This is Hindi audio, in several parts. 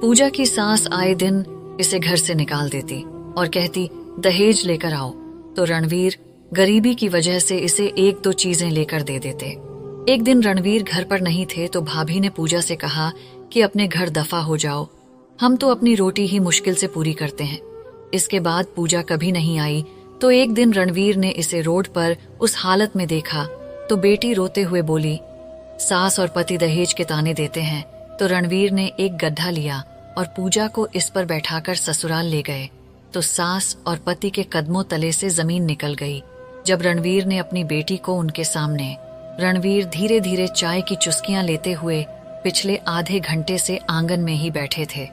पूजा की सास आए दिन इसे घर से निकाल देती और कहती दहेज लेकर आओ, तो रणवीर गरीबी की वजह से इसे एक दो चीजें लेकर दे देते। एक दिन रणवीर घर पर नहीं थे तो भाभी ने पूजा से कहा कि अपने घर दफा हो जाओ, हम तो अपनी रोटी ही मुश्किल से पूरी करते हैं। इसके बाद पूजा कभी नहीं आई तो एक दिन रणवीर ने इसे रोड पर उस हालत में देखा तो बेटी रोते हुए बोली, सास और पति दहेज के ताने देते हैं। तो रणवीर ने एक गड्ढा लिया और पूजा को इस पर बैठाकर ससुराल ले गए तो सास और पति के कदमों तले से जमीन निकल गई। जब रणवीर ने अपनी बेटी को उनके सामने, रणवीर धीरे धीरे चाय की चुस्कियां लेते हुए पिछले आधे घंटे से आंगन में ही बैठे थे।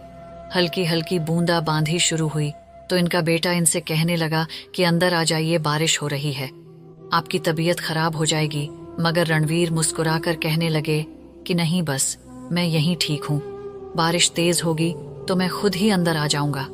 हल्की हल्की बूंदा बांधी शुरू हुई तो इनका बेटा इनसे कहने लगा कि अंदर आ जाइए, बारिश हो रही है, आपकी तबीयत खराब हो जाएगी। मगर रणवीर मुस्कुराकर कहने लगे कि नहीं, बस मैं यहीं ठीक हूँ, बारिश तेज होगी तो मैं खुद ही अंदर आ जाऊंगा।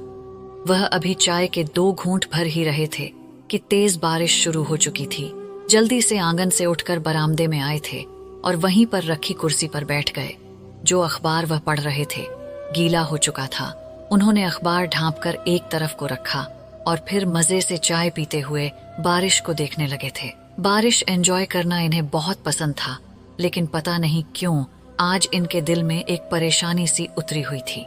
वह अभी चाय के 2 घूंट भर ही रहे थे कि तेज बारिश शुरू हो चुकी थी। जल्दी से आंगन से उठकर बरामदे में आए थे और वहीं पर रखी कुर्सी पर बैठ गए। जो अखबार वह पढ़ रहे थे गीला हो चुका था। उन्होंने अखबार ढांपकर एक तरफ को रखा और फिर मजे से चाय पीते हुए बारिश को देखने लगे थे। बारिश एंजॉय करना इन्हें बहुत पसंद था, लेकिन पता नहीं क्यों आज इनके दिल में एक परेशानी सी उतरी हुई थी।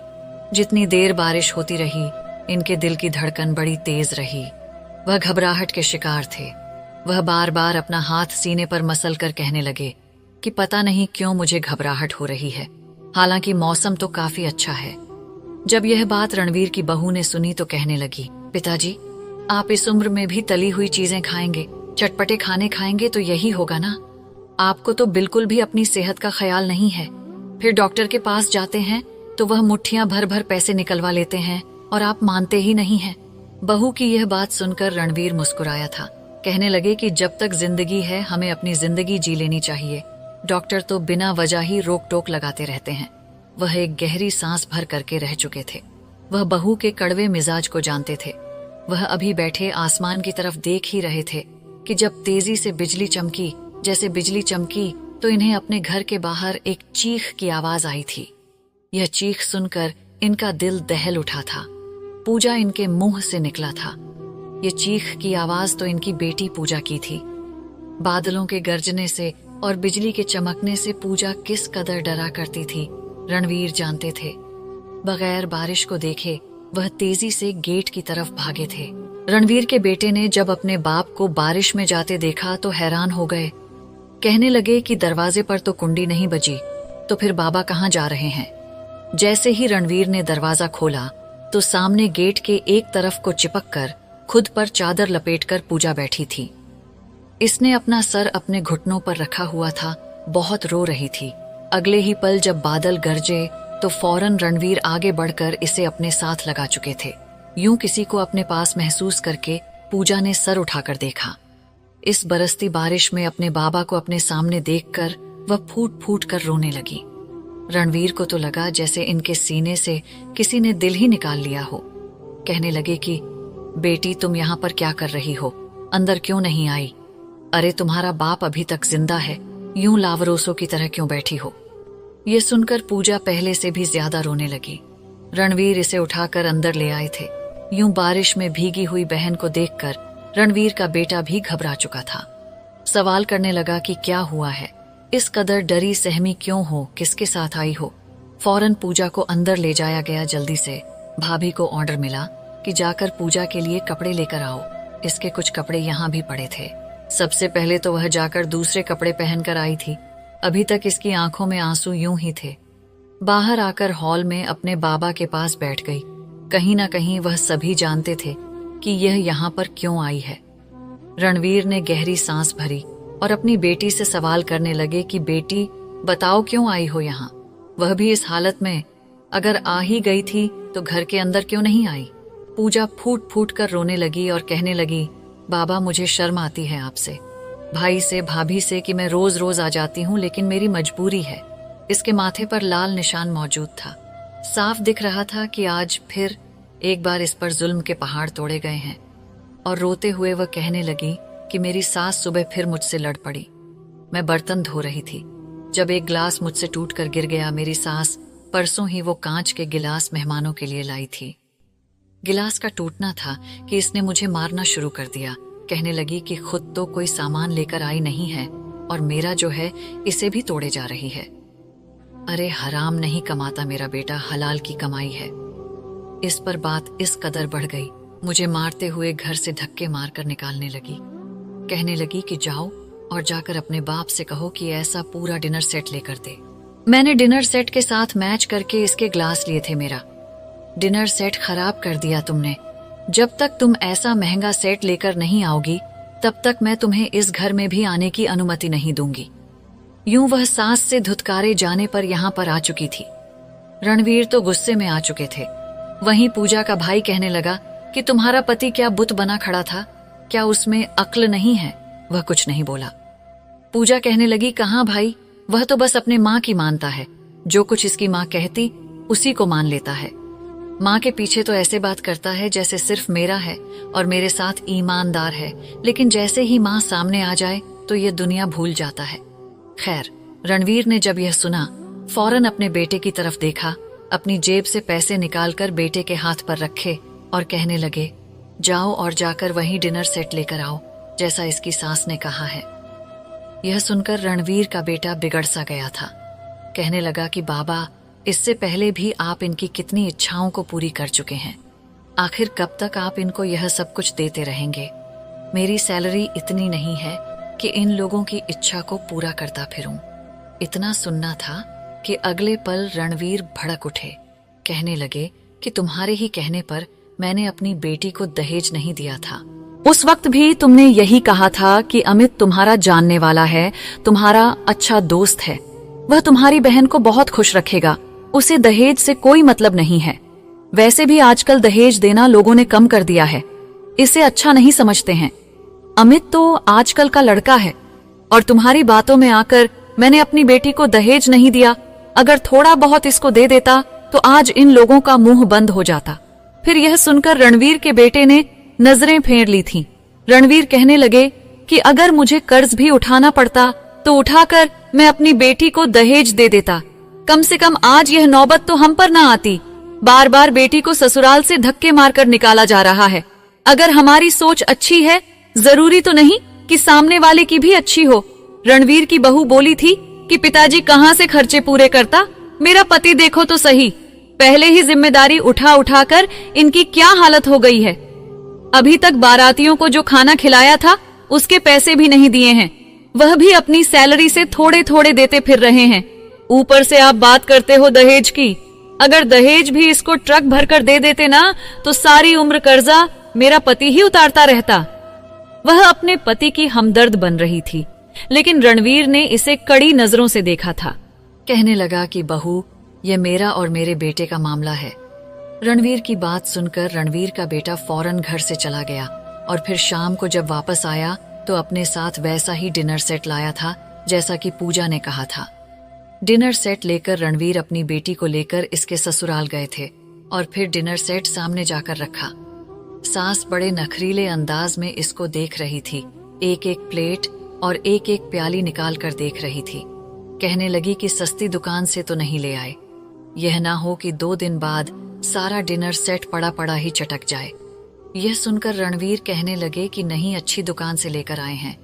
जितनी देर बारिश होती रही इनके दिल की धड़कन बड़ी तेज रही। वह घबराहट के शिकार थे। वह बार बार अपना हाथ सीने पर मसल कर कहने लगे कि पता नहीं क्यों मुझे घबराहट हो रही है, हालांकि मौसम तो काफी अच्छा है। जब यह बात रणवीर की बहू ने सुनी तो कहने लगी, पिताजी आप इस उम्र में भी तली हुई चीजें खाएंगे, चटपटे खाने खाएंगे तो यही होगा ना। आपको तो बिल्कुल भी अपनी सेहत का ख्याल नहीं है। फिर डॉक्टर के पास जाते हैं तो वह मुट्ठियां भर भर पैसे निकलवा लेते हैं और आप मानते ही नहीं हैं। बहू की यह बात सुनकर रणवीर मुस्कुराया था। कहने लगे कि जब तक जिंदगी है हमें अपनी जिंदगी जी लेनी चाहिए। डॉक्टर तो बिना वजह ही रोक टोक लगाते रहते हैं। वह एक गहरी सांस भर करके रह चुके थे। वह बहू के कड़वे मिजाज को जानते थे। वह अभी बैठे आसमान की तरफ देख ही रहे थे कि जब तेजी से बिजली चमकी। जैसे बिजली चमकी तो इन्हें अपने घर के बाहर एक चीख की आवाज आई थी। यह चीख सुनकर इनका दिल दहल उठा था। पूजा इनके मुंह से निकला था। ये चीख की आवाज तो इनकी बेटी पूजा की थी। बादलों के गरजने से और बिजली के चमकने से पूजा किस कदर डरा करती थी रणवीर जानते थे। बगैर बारिश को देखे वह तेजी से गेट की तरफ भागे थे। रणवीर के बेटे ने जब अपने बाप को बारिश में जाते देखा तो हैरान हो गए। कहने लगे कि दरवाजे पर तो कुंडी नहीं बजी, तो फिर बाबा कहाँ जा रहे हैं। जैसे ही रणवीर ने दरवाजा खोला तो सामने गेट के एक तरफ को चिपक कर खुद पर चादर लपेटकर पूजा बैठी थी। इसने अपना सर अपने घुटनों पर रखा हुआ था, बहुत रो रही थी। अगले ही पल जब बादल गरजे तो फौरन रणवीर आगे बढ़कर इसे अपने साथ लगा चुके थे। यूं किसी को अपने पास महसूस करके पूजा ने सर उठाकर देखा। इस बरसती बारिश में अपने बाबा को अपने सामने देखकर वह फूट फूट कर रोने लगी। रणवीर को तो लगा जैसे इनके सीने से किसी ने दिल ही निकाल लिया हो। कहने लगे कि बेटी तुम यहाँ पर क्या कर रही हो, अंदर क्यों नहीं आई? अरे तुम्हारा बाप अभी तक जिंदा है, यूं लावरोसों की तरह क्यों बैठी हो? ये सुनकर पूजा पहले से भी ज्यादा रोने लगी। रणवीर इसे उठाकर अंदर ले आए थे। यूं बारिश में भीगी हुई बहन को देखकर रणवीर का बेटा भी घबरा चुका था। सवाल करने लगा कि क्या हुआ है, इस कदर डरी सहमी क्यों हो, किसके साथ आई हो। फौरन पूजा को अंदर ले जाया गया। जल्दी से भाभी को ऑर्डर मिला कि जाकर पूजा के लिए कपड़े लेकर आओ। इसके कुछ कपड़े यहाँ भी पड़े थे। सबसे पहले तो वह जाकर दूसरे कपड़े पहनकर आई थी। अभी तक इसकी आंखों में आंसू यूं ही थे। बाहर आकर हॉल में अपने बाबा के पास बैठ गई। कहीं ना कहीं वह सभी जानते थे कि यह यहाँ पर क्यों आई है। रणवीर ने गहरी सांस भरी और अपनी बेटी से सवाल करने लगे कि बेटी बताओ क्यों आई हो यहाँ, वह भी इस हालत में। अगर आ ही गई थी तो घर के अंदर क्यों नहीं आई? पूजा फूट फूट कर रोने लगी और कहने लगी, बाबा मुझे शर्म आती है आपसे, भाई से, भाभी से कि मैं रोज रोज आ जाती हूँ, लेकिन मेरी मजबूरी है। इसके माथे पर लाल निशान मौजूद था। साफ दिख रहा था कि आज फिर एक बार इस पर जुल्म के पहाड़ तोड़े गए हैं। और रोते हुए वह कहने लगी कि मेरी सास सुबह फिर मुझसे लड़ पड़ी। मैं बर्तन धो रही थी, जब एक ग्लास मुझसे टूट कर गिर गया। मेरी सास परसों ही वो कांच के गिलास मेहमानों के लिए लाई थी। गिलास का टूटना था कि इसने मुझे मारना शुरू कर दिया। कहने लगी कि खुद तो कोई सामान लेकर आई नहीं है और मेरा जो है इसे भी तोड़े जा रही है। अरे हराम नहीं कमाता मेरा बेटा, हलाल की कमाई है। इस पर बात इस कदर बढ़ गई, मुझे मारते हुए घर से धक्के मारकर निकालने लगी। कहने लगी कि जाओ और जाकर अपने बाप से कहो कि ऐसा पूरा डिनर सेट लेकर दे। मैंने डिनर सेट के साथ मैच करके इसके ग्लास लिए थे। मेरा डिनर सेट खराब कर दिया तुमने। जब तक तुम ऐसा महंगा सेट लेकर नहीं आओगी तब तक मैं तुम्हें इस घर में भी आने की अनुमति नहीं दूंगी। यूं वह सास से धुतकारे जाने पर यहाँ पर आ चुकी थी। रणवीर तो गुस्से में आ चुके थे। वहीं पूजा का भाई कहने लगा कि तुम्हारा पति क्या बुत बना खड़ा था, क्या उसमें अक्ल नहीं है? वह कुछ नहीं बोला। पूजा कहने लगी, कहाँ भाई, वह तो बस अपने माँ की मानता है। जो कुछ इसकी माँ कहती उसी को मान लेता है। माँ के पीछे तो ऐसे बात करता है जैसे सिर्फ मेरा है और मेरे साथ ईमानदार है, लेकिन जैसे ही माँ सामने आ जाए तो ये दुनिया भूल जाता है। खैर, रणवीर ने जब यह सुना फौरन अपने बेटे की तरफ देखा, अपनी जेब से पैसे निकालकर बेटे के हाथ पर रखे और कहने लगे, जाओ और जाकर वही डिनर सेट लेकर आओ जैसा इसकी सास ने कहा है। यह सुनकर रणवीर का बेटा बिगड़ सा गया था। कहने लगा कि बाबा, इससे पहले भी आप इनकी कितनी इच्छाओं को पूरी कर चुके हैं। आखिर कब तक आप इनको यह सब कुछ देते रहेंगे? मेरी सैलरी इतनी नहीं है कि इन लोगों की इच्छा को पूरा करता फिरूं। इतना सुनना था कि अगले पल रणवीर भड़क उठे। कहने लगे कि तुम्हारे ही कहने पर मैंने अपनी बेटी को दहेज नहीं दिया था। उस वक्त भी तुमने यही कहा था कि अमित तुम्हारा जानने वाला है, तुम्हारा अच्छा दोस्त है, वह तुम्हारी बहन को बहुत खुश रखेगा, उसे दहेज से कोई मतलब नहीं है। वैसे भी आजकल दहेज देना लोगों ने कम कर दिया है, इसे अच्छा नहीं समझते हैं। अमित तो आजकल का लड़का है और तुम्हारी बातों में आकर मैंने अपनी बेटी को दहेज नहीं दिया। अगर थोड़ा बहुत इसको दे देता तो आज इन लोगों का मुंह बंद हो जाता। फिर यह सुनकर रणवीर के बेटे ने नजरें फेर ली थीं। रणवीर कहने लगे कि अगर मुझे कर्ज भी उठाना पड़ता तो उठाकर मैं अपनी बेटी को दहेज दे देता। कम से कम आज यह नौबत तो हम पर ना आती। बार बार बेटी को ससुराल से धक्के मारकर निकाला जा रहा है। अगर हमारी सोच अच्छी है, जरूरी तो नहीं कि सामने वाले की भी अच्छी हो। रणवीर की बहू बोली थी कि पिताजी कहाँ से खर्चे पूरे करता, मेरा पति देखो तो सही, पहले ही जिम्मेदारी उठा उठाकर इनकी क्या हालत हो गई है। अभी तक बारातियों को जो खाना खिलाया था उसके पैसे भी नहीं दिए हैं, वह भी अपनी सैलरी से थोड़े थोड़े देते फिर रहे हैं। ऊपर से आप बात करते हो दहेज की। अगर दहेज भी इसको ट्रक भरकर दे देते ना तो सारी उम्र कर्जा मेरा पति ही उतारता रहता। वह अपने पति की हमदर्द बन रही थी, लेकिन रणवीर ने इसे कड़ी नजरों से देखा था। कहने लगा कि बहू, यह मेरा और मेरे बेटे का मामला है। रणवीर की बात सुनकर रणवीर का बेटा फौरन घर से चला गया और फिर शाम को जब वापस आया तो अपने साथ वैसा ही डिनर सेट लाया था जैसा कि पूजा ने कहा था। डिनर सेट लेकर रणवीर अपनी बेटी को लेकर इसके ससुराल गए थे और फिर डिनर सेट सामने जाकर रखा। सास बड़े नखरीले अंदाज में इसको देख रही थी, एक एक प्लेट और एक एक प्याली निकाल कर देख रही थी। कहने लगी कि सस्ती दुकान से तो नहीं ले आए, यह ना हो कि 2 दिन बाद सारा डिनर सेट पड़ा पड़ा ही चटक जाए। यह सुनकर रणवीर कहने लगे कि नहीं, अच्छी दुकान से लेकर आए हैं,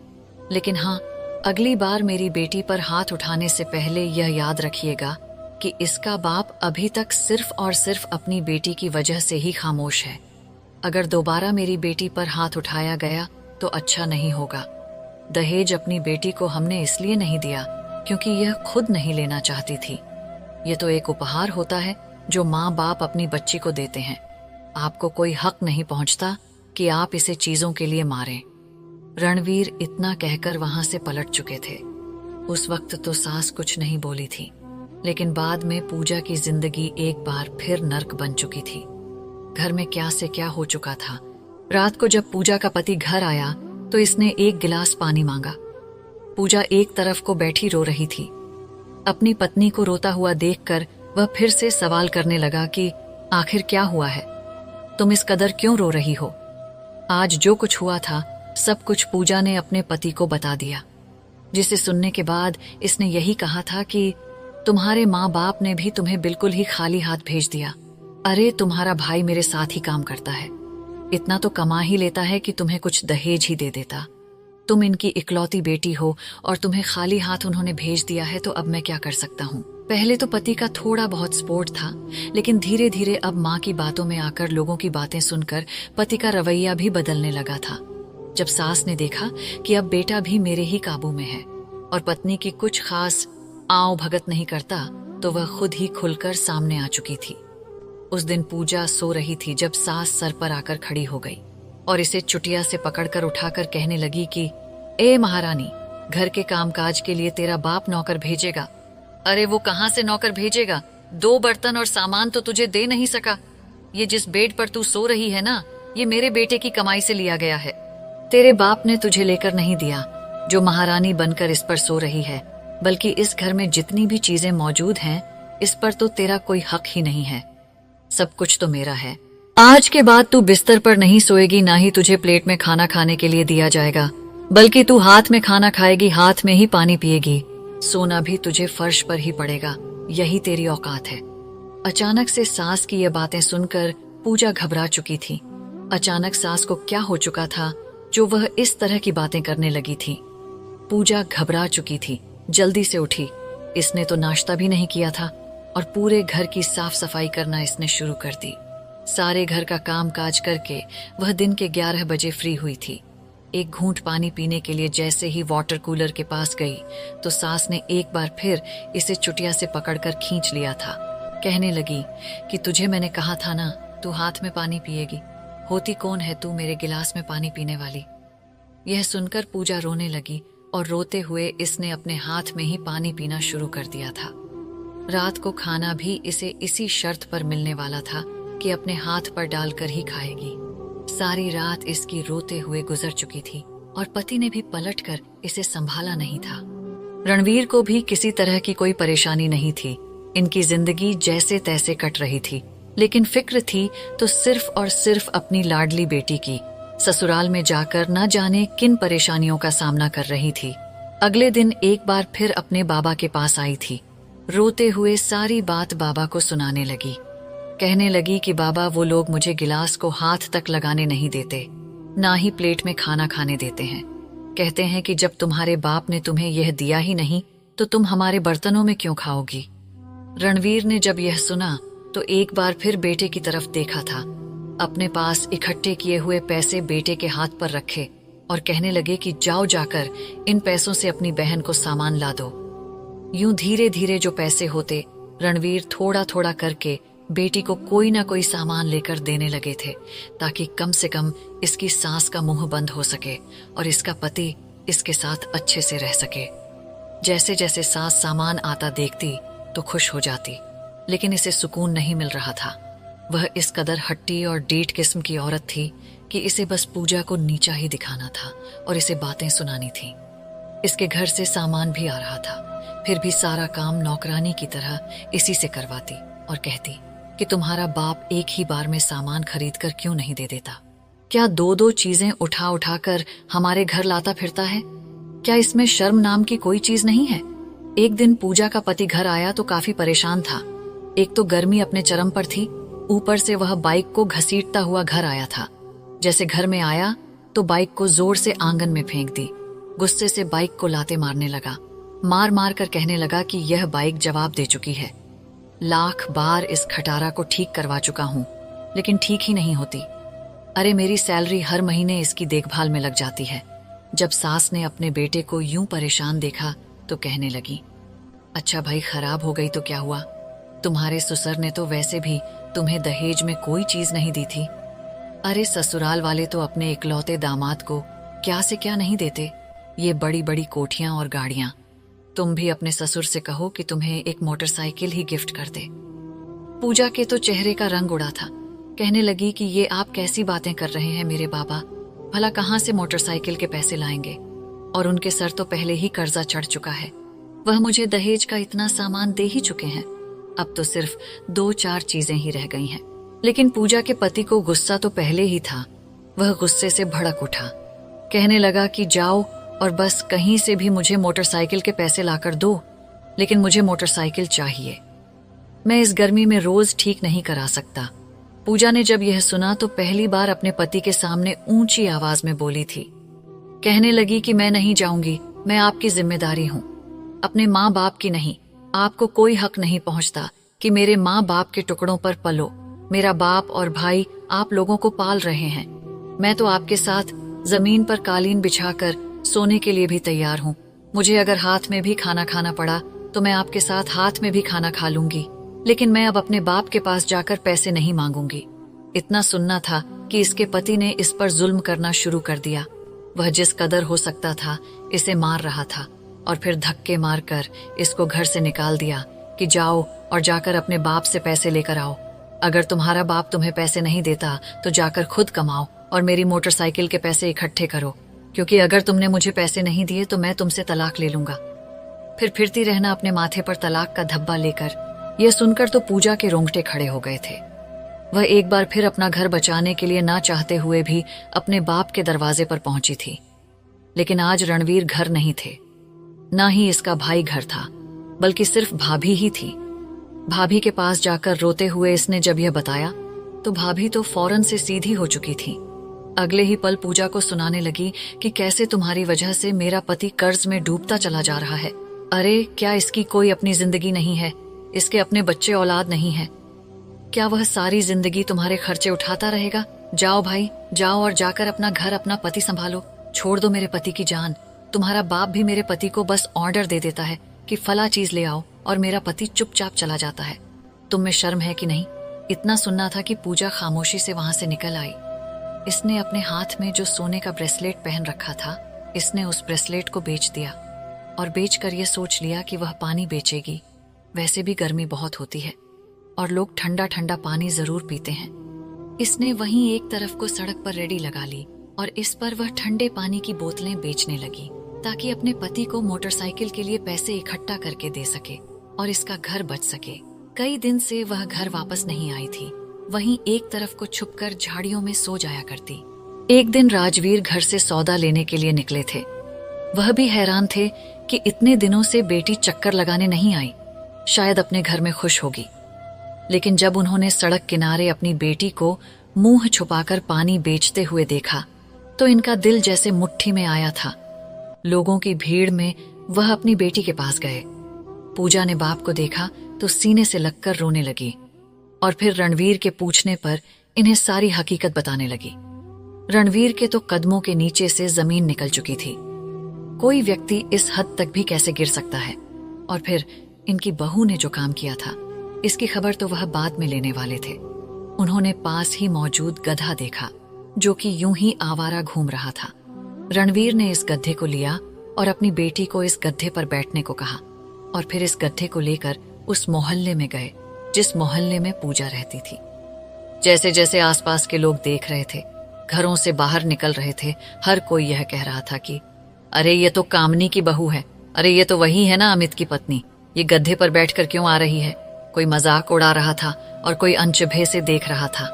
लेकिन हाँ, अगली बार मेरी बेटी पर हाथ उठाने से पहले यह याद रखिएगा कि इसका बाप अभी तक सिर्फ और सिर्फ अपनी बेटी की वजह से ही खामोश है। अगर दोबारा मेरी बेटी पर हाथ उठाया गया तो अच्छा नहीं होगा। दहेज अपनी बेटी को हमने इसलिए नहीं दिया क्योंकि यह खुद नहीं लेना चाहती थी। यह तो एक उपहार होता है जो माँ बाप अपनी बच्ची को देते हैं। आपको कोई हक नहीं पहुंचता कि आप इसे चीजों के लिए मारें। रणवीर इतना कहकर वहां से पलट चुके थे। उस वक्त तो सास कुछ नहीं बोली थी, लेकिन बाद में पूजा की जिंदगी एक बार फिर नर्क बन चुकी थी। घर में क्या से क्या हो चुका था। रात को जब पूजा का पति घर आया तो इसने 1 गिलास पानी मांगा। पूजा एक तरफ को बैठी रो रही थी। अपनी पत्नी को रोता हुआ देखकर वह फिर से सवाल करने लगा कि आखिर क्या हुआ है, तुम इस कदर क्यों रो रही हो? आज जो कुछ हुआ था सब कुछ पूजा ने अपने पति को बता दिया, जिसे सुनने के बाद इसने यही कहा था कि तुम्हारे माँ बाप ने भी तुम्हें बिल्कुल ही खाली हाथ भेज दिया। अरे तुम्हारा भाई मेरे साथ ही काम करता है, इतना तो कमा ही लेता है कि तुम्हें कुछ दहेज ही दे देता। तुम इनकी इकलौती बेटी हो और तुम्हें खाली हाथ उन्होंने भेज दिया है, तो अब मैं क्या कर सकता हूँ। पहले तो पति का थोड़ा बहुत सपोर्ट था, लेकिन धीरे धीरे अब माँ की बातों में आकर लोगों की बातें सुनकर पति का रवैया भी बदलने लगा था। जब सास ने देखा कि अब बेटा भी मेरे ही काबू में है और पत्नी की कुछ खास आओ भगत नहीं करता, तो वह खुद ही खुलकर सामने आ चुकी थी। उस दिन पूजा सो रही थी जब सास सर पर आकर खड़ी हो गई और इसे चुटिया से पकड़कर उठाकर कहने लगी कि ए महारानी, घर के कामकाज के लिए तेरा बाप नौकर भेजेगा। अरे वो कहाँ से नौकर भेजेगा, 2 बर्तन और सामान तो तुझे दे नहीं सका। ये जिस बेड पर तू सो रही है ना, ये मेरे बेटे की कमाई से लिया गया है। तेरे बाप ने तुझे लेकर नहीं दिया जो महारानी बनकर इस पर सो रही है, बल्कि इस घर में जितनी भी चीजें मौजूद हैं, इस पर तो तेरा कोई हक ही नहीं है। सब कुछ तो मेरा है। आज के बाद तू बिस्तर पर नहीं सोएगी, ना ही तुझे प्लेट में खाना खाने के लिए दिया जाएगा, बल्कि तू हाथ में खाना खाएगी, हाथ में ही पानी पिएगी। सोना भी तुझे फर्श पर ही पड़ेगा, यही तेरी औकात है। अचानक से सास की ये बातें सुनकर पूजा घबरा चुकी थी। अचानक सास को क्या हो चुका था जो वह इस तरह की बातें करने लगी थी। पूजा घबरा चुकी थी, जल्दी से उठी। इसने तो नाश्ता भी नहीं किया था और पूरे घर की साफ सफाई करना इसने शुरू कर दी। सारे घर का काम काज करके वह दिन के 11 बजे फ्री हुई थी। एक घूंट पानी पीने के लिए जैसे ही वाटर कूलर के पास गई तो सास ने एक बार फिर इसे चुटिया से पकड़कर खींच लिया था। कहने लगी कि तुझे मैंने कहा था ना, तू हाथ में पानी पिएगी। होती कौन है तू मेरे गिलास में पानी पीने वाली। यह सुनकर पूजा रोने लगी और रोते हुए इसने अपने हाथ में ही पानी पीना शुरू कर दिया था। रात को खाना भी इसे इसी शर्त पर मिलने वाला था कि अपने हाथ पर डालकर ही खाएगी। सारी रात इसकी रोते हुए गुजर चुकी थी और पति ने भी पलटकर इसे संभाला नहीं था। रणवीर को भी किसी तरह की कोई परेशानी नहीं थी। इनकी जिंदगी जैसे तैसे कट रही थी, लेकिन फिक्र थी तो सिर्फ और सिर्फ अपनी लाडली बेटी की। ससुराल में जाकर न जाने किन परेशानियों का सामना कर रही थी। अगले दिन एक बार फिर अपने बाबा के पास आई थी। रोते हुए सारी बात बाबा को सुनाने लगी। कहने लगी कि बाबा, वो लोग मुझे गिलास को हाथ तक लगाने नहीं देते, ना ही प्लेट में खाना खाने देते हैं। कहते हैं कि जब तुम्हारे बाप ने तुम्हें यह दिया ही नहीं तो तुम हमारे बर्तनों में क्यों खाओगी। रणवीर ने जब यह सुना तो एक बार फिर बेटे की तरफ देखा था। अपने पास इकट्ठे किए हुए पैसे बेटे के हाथ पर रखे और कहने लगे कि जाओ जाकर इन पैसों से अपनी बहन को सामान ला दो। यूं धीरे धीरे जो पैसे होते, रणवीर थोड़ा थोड़ा करके बेटी को कोई ना कोई सामान लेकर देने लगे थे, ताकि कम से कम इसकी सास का मुंह बंद हो सके और इसका पति इसके साथ अच्छे से रह सके। जैसे जैसे सास सामान आता देखती तो खुश हो जाती, लेकिन इसे सुकून नहीं मिल रहा था। वह इस कदर हट्टी और डीठ किस्म की औरत थी कि इसे बस पूजा को नीचा ही दिखाना था और इसे बातें सुनानी थी। इसके घर से सामान भी आ रहा था, फिर भी सारा काम नौकरानी की तरह इसी से करवाती और कहती कि तुम्हारा बाप एक ही बार में सामान खरीद कर क्यों नहीं दे देता। क्या 2-2 चीजें उठा उठा कर हमारे घर लाता फिरता है? क्या इसमें शर्म नाम की कोई चीज नहीं है? एक दिन पूजा का पति घर आया तो काफी परेशान था। एक तो गर्मी अपने चरम पर थी, ऊपर से वह बाइक को घसीटता हुआ घर आया था। जैसे घर में आया तो बाइक को जोर से आंगन में फेंक दी। गुस्से से बाइक को लाते मारने लगा। मार मार कर कहने लगा कि यह बाइक जवाब दे चुकी है। लाख बार इस खटारा को ठीक करवा चुका हूं, लेकिन ठीक ही नहीं होती। अरे मेरी सैलरी हर महीने इसकी देखभाल में लग जाती है। जब सास ने अपने बेटे को यूं परेशान देखा तो कहने लगी, अच्छा भाई, खराब हो गई तो क्या हुआ? तुम्हारे ससुर ने तो वैसे भी तुम्हें दहेज में कोई चीज नहीं दी थी। अरे ससुराल वाले तो अपने इकलौते दामाद को क्या से क्या नहीं देते, ये बड़ी बड़ी कोठियां और गाड़ियां। तुम भी अपने ससुर से कहो कि तुम्हें एक मोटरसाइकिल ही गिफ्ट कर दे। पूजा के तो चेहरे का रंग उड़ा था। कहने लगी कि ये आप कैसी बातें कर रहे हैं मेरे बाबा, भला कहाँ से मोटरसाइकिल के पैसे लाएंगे? और उनके सर तो पहले ही कर्जा चढ़ चुका है। वह मुझे दहेज का इतना सामान दे ही चुके हैं, अब तो सिर्फ 2-4 चीजें ही रह गई हैं। लेकिन पूजा के पति को गुस्सा तो पहले ही था। वह गुस्से से भड़क उठा। कहने लगा कि जाओ और बस कहीं से भी मुझे मोटरसाइकिल के पैसे लाकर दो। लेकिन मुझे मोटरसाइकिल चाहिए। मैं इस गर्मी में रोज ठीक नहीं करा सकता। पूजा ने जब यह सुना तो पहली बार अपने पति के सामने ऊंची आवाज में बोली थी। कहने लगी कि मैं नहीं जाऊंगी, मैं आपकी जिम्मेदारी हूं, अपने माँ बाप की नहीं। आपको कोई हक नहीं पहुंचता कि मेरे माँ बाप के टुकड़ों पर पलो। मेरा बाप और भाई आप लोगों को पाल रहे हैं। मैं तो आपके साथ जमीन पर कालीन बिछाकर सोने के लिए भी तैयार हूँ। मुझे अगर हाथ में भी खाना खाना पड़ा तो मैं आपके साथ हाथ में भी खाना खा लूंगी, लेकिन मैं अब अपने बाप के पास जाकर पैसे नहीं मांगूंगी। इतना सुनना था कि इसके पति ने इस पर जुल्म करना शुरू कर दिया। वह जिस कदर हो सकता था इसे मार रहा था और फिर धक्के मारकर इसको घर से निकाल दिया कि जाओ और जाकर अपने बाप से पैसे लेकर आओ। अगर तुम्हारा बाप तुम्हें पैसे नहीं देता तो जाकर खुद कमाओ और मेरी मोटरसाइकिल के पैसे इकट्ठे करो, क्योंकि अगर तुमने मुझे पैसे नहीं दिए तो मैं तुमसे तलाक ले लूंगा। फिर फिरती रहना अपने माथे पर तलाक का धब्बा लेकर। यह सुनकर तो पूजा के रोंगटे खड़े हो गए थे। वह एक बार फिर अपना घर बचाने के लिए ना चाहते हुए भी अपने बाप के दरवाजे पर पहुंची थी। लेकिन आज रणवीर घर नहीं थे, ना ही इसका भाई घर था, बल्कि सिर्फ भाभी ही थी। भाभी के पास जाकर रोते हुए इसने जब यह बताया तो भाभी तो फौरन से सीधी हो चुकी थी। अगले ही पल पूजा को सुनाने लगी कि कैसे तुम्हारी वजह से मेरा पति कर्ज में डूबता चला जा रहा है। अरे क्या इसकी कोई अपनी जिंदगी नहीं है? इसके अपने बच्चे औलाद नहीं है? क्या वह सारी जिंदगी तुम्हारे खर्चे उठाता रहेगा? जाओ भाई, जाओ और जाकर अपना घर अपना पति संभालो। छोड़ दो मेरे पति की जान। तुम्हारा बाप भी मेरे पति को बस ऑर्डर दे देता है कि फला चीज ले आओ और मेरा पति चुपचाप चला जाता है। तुम में शर्म है कि नहीं? इतना सुनना था कि पूजा खामोशी से वहां से निकल आई। इसने अपने हाथ में जो सोने का ब्रेसलेट पहन रखा था, इसने उस ब्रेसलेट को बेच दिया और बेचकर यह सोच लिया कि वह पानी बेचेगी। वैसे भी गर्मी बहुत होती है और लोग ठंडा ठंडा पानी जरूर पीते हैं। इसने वहीं एक तरफ को सड़क पर रेडी लगा ली और इस पर वह ठंडे पानी की बोतलें बेचने लगी ताकि अपने पति को मोटरसाइकिल के लिए पैसे इकट्ठा करके दे सके और इसका घर बच सके। कई दिन से वह घर वापस नहीं आई थी, वहीं एक तरफ को छुपकर झाड़ियों में सो जाया करती। एक दिन राजवीर घर से सौदा लेने के लिए निकले थे। वह भी हैरान थे कि इतने दिनों से बेटी चक्कर लगाने नहीं आई, शायद अपने घर में खुश होगी। लेकिन जब उन्होंने सड़क किनारे अपनी बेटी को मुंह छुपाकर पानी बेचते हुए देखा तो इनका दिल जैसे मुट्ठी में आया था। लोगों की भीड़ में वह अपनी बेटी के पास गए। पूजा ने बाप को देखा तो सीने से लगकर रोने लगी और फिर रणवीर के पूछने पर इन्हें सारी हकीकत बताने लगी। रणवीर के तो कदमों के नीचे से जमीन निकल चुकी थी। कोई व्यक्ति इस हद तक भी कैसे गिर सकता है? और फिर इनकी बहू ने जो काम किया था, इसकी खबर तो वह बाद में लेने वाले थे। उन्होंने पास ही मौजूद गधा देखा जो कि यूं ही आवारा घूम रहा था। रणवीर ने इस गधे को लिया और अपनी बेटी को इस गधे पर बैठने को कहा और फिर इस गधे को लेकर उस मोहल्ले में गए जिस मोहल्ले में पूजा रहती थी। जैसे जैसे आसपास के लोग देख रहे थे, घरों से बाहर निकल रहे थे, हर कोई यह कह रहा था कि अरे ये तो कामनी की बहू है, अरे ये तो वही है ना अमित की पत्नी, ये गधे पर बैठकर क्यों आ रही है? कोई मजाक उड़ा रहा था और कोई अनचुभे से देख रहा था।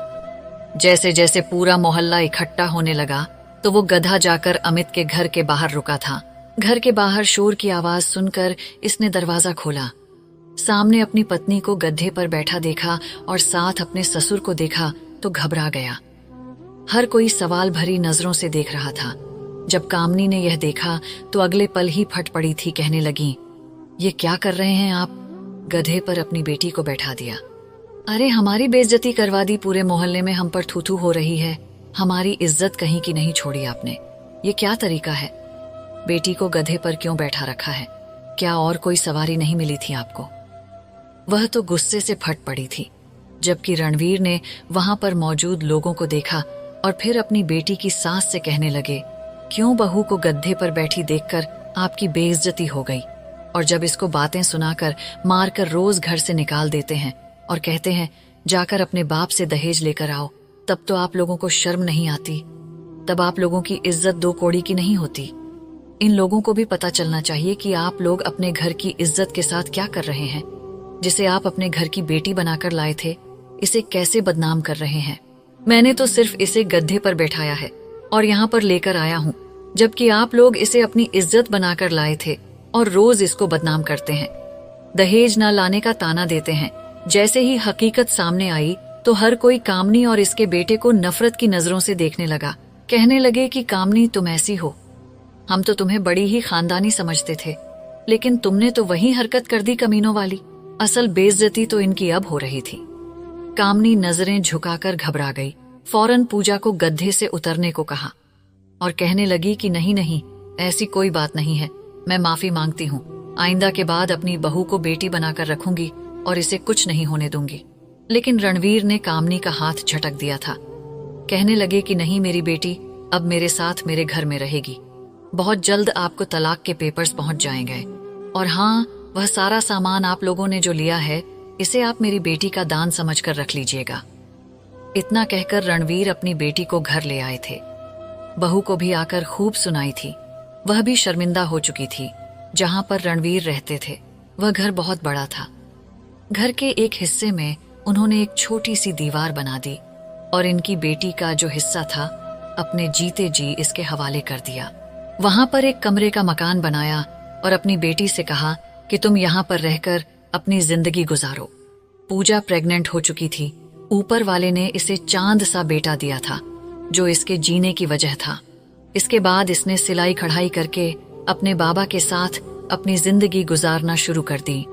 जैसे जैसे पूरा मोहल्ला इकट्ठा होने लगा तो वो गधा जाकर अमित के घर के बाहर रुका था। घर के बाहर शोर की आवाज सुनकर इसने दरवाजा खोला। सामने अपनी पत्नी को गधे पर बैठा देखा और साथ अपने ससुर को देखा तो घबरा गया। हर कोई सवाल भरी नजरों से देख रहा था। जब कामनी ने यह देखा तो अगले पल ही फट पड़ी थी, कहने लगी, ये क्या कर रहे हैं आप? गधे पर अपनी बेटी को बैठा दिया। अरे हमारी बेइज्जती करवा दी, पूरे मोहल्ले में हम पर थू थू हो रही है, हमारी इज्जत कहीं की नहीं छोड़ी आपने। ये क्या तरीका है? बेटी को गधे पर क्यों बैठा रखा है? क्या और कोई सवारी नहीं मिली थी आपको? वह तो गुस्से से फट पड़ी थी, जबकि रणवीर ने वहां पर मौजूद लोगों को देखा और फिर अपनी बेटी की सास से कहने लगे, क्यों बहू को गधे पर बैठी देखकर आपकी बेइज्जती हो गई? और जब इसको बातें सुनाकर मारकर रोज घर से निकाल देते हैं और कहते हैं जाकर अपने बाप से दहेज लेकर आओ, तब तो आप लोगों को शर्म नहीं आती? तब आप लोगों की इज्जत दो कौड़ी की नहीं होती? इन लोगों को भी पता चलना चाहिए कि आप लोग अपने घर की इज्जत के साथ क्या कर रहे हैं। जिसे आप अपने घर की बेटी बनाकर लाए थे, इसे कैसे बदनाम कर रहे हैं। मैंने तो सिर्फ इसे गड्ढे पर बैठाया है और यहाँ पर लेकर आया हूँ, जबकि आप लोग इसे अपनी इज्जत बनाकर लाए थे और रोज इसको बदनाम करते हैं। दहेज न लाने का ताना देते हैं। जैसे ही हकीकत सामने आई तो हर कोई कामनी और इसके बेटे को नफरत की नजरों से देखने लगा। कहने लगे कि कामनी, तुम ऐसी हो, हम तो तुम्हें बड़ी ही खानदानी समझते थे, लेकिन तुमने तो वही हरकत कर दी कमीनों वाली। असल बेइज्जती तो इनकी अब हो रही थी। कामनी नजरें झुकाकर घबरा गई, फौरन पूजा को गड्ढे से उतरने को कहा और कहने लगी कि नहीं नहीं, ऐसी कोई बात नहीं है, मैं माफी मांगती हूँ। आइंदा के बाद अपनी बहू को बेटी बनाकर रखूंगी और इसे कुछ नहीं होने दूंगी। लेकिन रणवीर ने कामनी का हाथ झटक दिया था। कहने लगे कि नहीं, मेरी बेटी अब मेरे साथ मेरे घर में रहेगी। बहुत जल्द आपको तलाक के पेपर्स पहुंच जाएंगे, और हाँ, वह सारा सामान आप लोगों ने जो लिया है, इसे आप मेरी बेटी का दान समझकर रख लीजिएगा। इतना कहकर रणवीर अपनी बेटी को घर ले आए थे। बहू को भी आकर खूब सुनाई थी। वह भी शर्मिंदा हो चुकी थी। जहां पर रणवीर रहते थे वह घर बहुत बड़ा था। घर के एक हिस्से में उन्होंने एक छोटी सी दीवार बना दी और इनकी बेटी का जो हिस्सा था अपने जीते जी इसके हवाले कर दिया। वहां पर एक कमरे का मकान बनाया और अपनी बेटी से कहा कि तुम यहाँ पर रहकर अपनी जिंदगी गुजारो। पूजा प्रेग्नेंट हो चुकी थी। ऊपर वाले ने इसे चांद सा बेटा दिया था जो इसके जीने की वजह था। इसके बाद इसने सिलाई कढ़ाई करके अपने बाबा के साथ अपनी जिंदगी गुजारना शुरू कर दी।